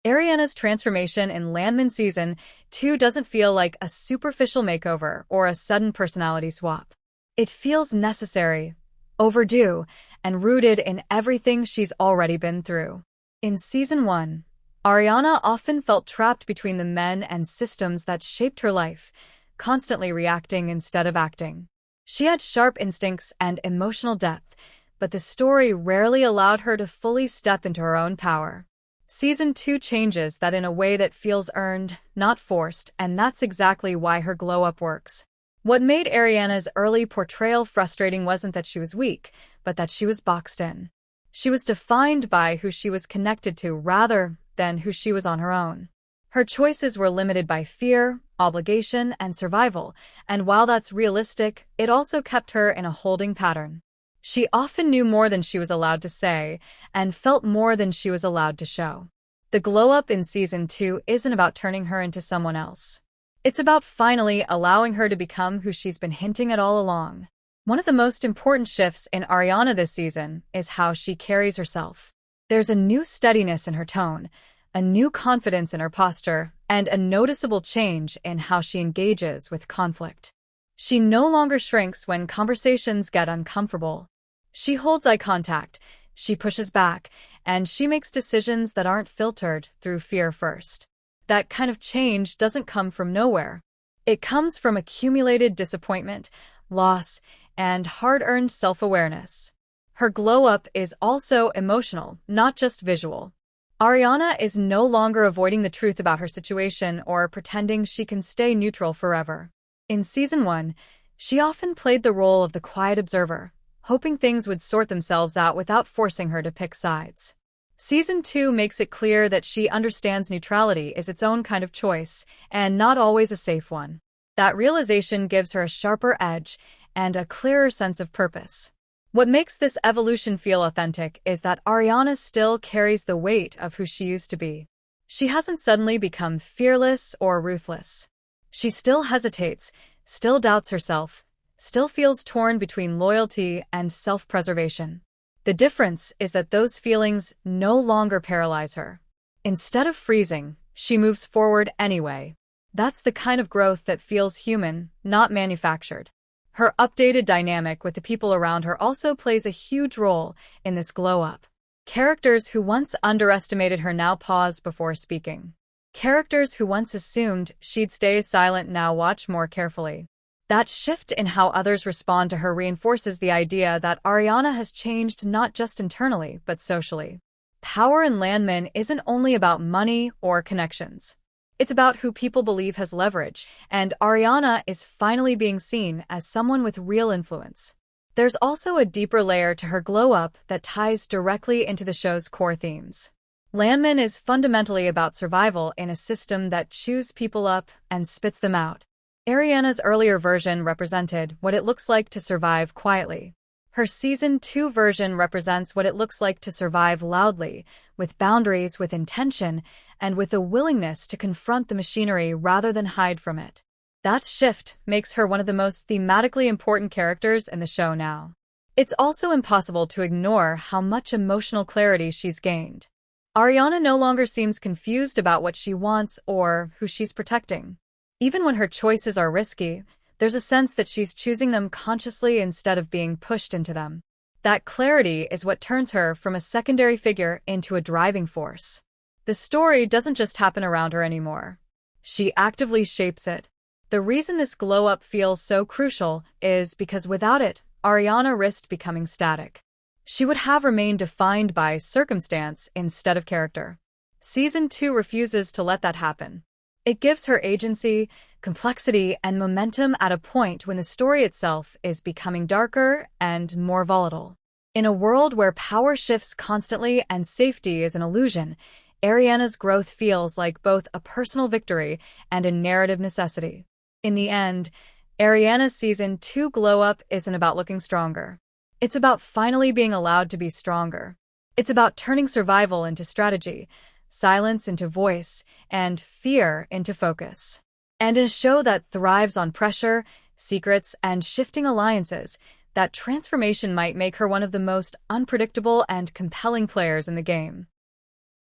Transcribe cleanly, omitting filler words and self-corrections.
Ariana's transformation in Landman Season 2 doesn't feel like a superficial makeover or a sudden personality swap. It feels necessary, overdue, and rooted in everything she's already been through. In Season 1, Ariana often felt trapped between the men and systems that shaped her life, constantly reacting instead of acting. She had sharp instincts and emotional depth, but the story rarely allowed her to fully step into her own power. Season 2 changes that in a way that feels earned, not forced, and that's exactly why her glow-up works. What made Ariana's early portrayal frustrating wasn't that she was weak, but that she was boxed in. She was defined by who she was connected to rather than who she was on her own. Her choices were limited by fear, obligation, and survival, and while that's realistic, it also kept her in a holding pattern. She often knew more than she was allowed to say, and felt more than she was allowed to show. The glow-up in Season 2 isn't about turning her into someone else. It's about finally allowing her to become who she's been hinting at all along. One of the most important shifts in Ariana this season is how she carries herself. There's a new steadiness in her tone, a new confidence in her posture, and a noticeable change in how she engages with conflict. She no longer shrinks when conversations get uncomfortable. She holds eye contact, she pushes back, and she makes decisions that aren't filtered through fear first. That kind of change doesn't come from nowhere. It comes from accumulated disappointment, loss, and hard-earned self-awareness. Her glow-up is also emotional, not just visual. Ariana is no longer avoiding the truth about her situation or pretending she can stay neutral forever. In Season 1, she often played the role of the quiet observer, hoping things would sort themselves out without forcing her to pick sides. Season 2 makes it clear that she understands neutrality is its own kind of choice, and not always a safe one. That realization gives her a sharper edge and a clearer sense of purpose. What makes this evolution feel authentic is that Ariana still carries the weight of who she used to be. She hasn't suddenly become fearless or ruthless. She still hesitates, still doubts herself, still feels torn between loyalty and self-preservation. The difference is that those feelings no longer paralyze her. Instead of freezing, she moves forward anyway. That's the kind of growth that feels human, not manufactured. Her updated dynamic with the people around her also plays a huge role in this glow-up. Characters who once underestimated her now pause before speaking. Characters who once assumed she'd stay silent now watch more carefully. That shift in how others respond to her reinforces the idea that Ariana has changed not just internally, but socially. Power in Landman isn't only about money or connections. It's about who people believe has leverage, and Ariana is finally being seen as someone with real influence. There's also a deeper layer to her glow-up that ties directly into the show's core themes. Landman is fundamentally about survival in a system that chews people up and spits them out. Ariana's earlier version represented what it looks like to survive quietly. Her Season 2 version represents what it looks like to survive loudly, with boundaries, with intention, and with a willingness to confront the machinery rather than hide from it. That shift makes her one of the most thematically important characters in the show now. It's also impossible to ignore how much emotional clarity she's gained. Ariana no longer seems confused about what she wants or who she's protecting. Even when her choices are risky, there's a sense that she's choosing them consciously instead of being pushed into them. That clarity is what turns her from a secondary figure into a driving force. The story doesn't just happen around her anymore. She actively shapes it. The reason this glow-up feels so crucial is because without it, Ariana risked becoming static. She would have remained defined by circumstance instead of character. Season 2 refuses to let that happen. It gives her agency, complexity, and momentum at a point when the story itself is becoming darker and more volatile. In a world where power shifts constantly and safety is an illusion, Ariana's growth feels like both a personal victory and a narrative necessity. In the end, Ariana's Season 2 glow-up isn't about looking stronger. It's about finally being allowed to be stronger. It's about turning survival into strategy, silence into voice, and fear into focus. And in a show that thrives on pressure, secrets, and shifting alliances, that transformation might make her one of the most unpredictable and compelling players in the game.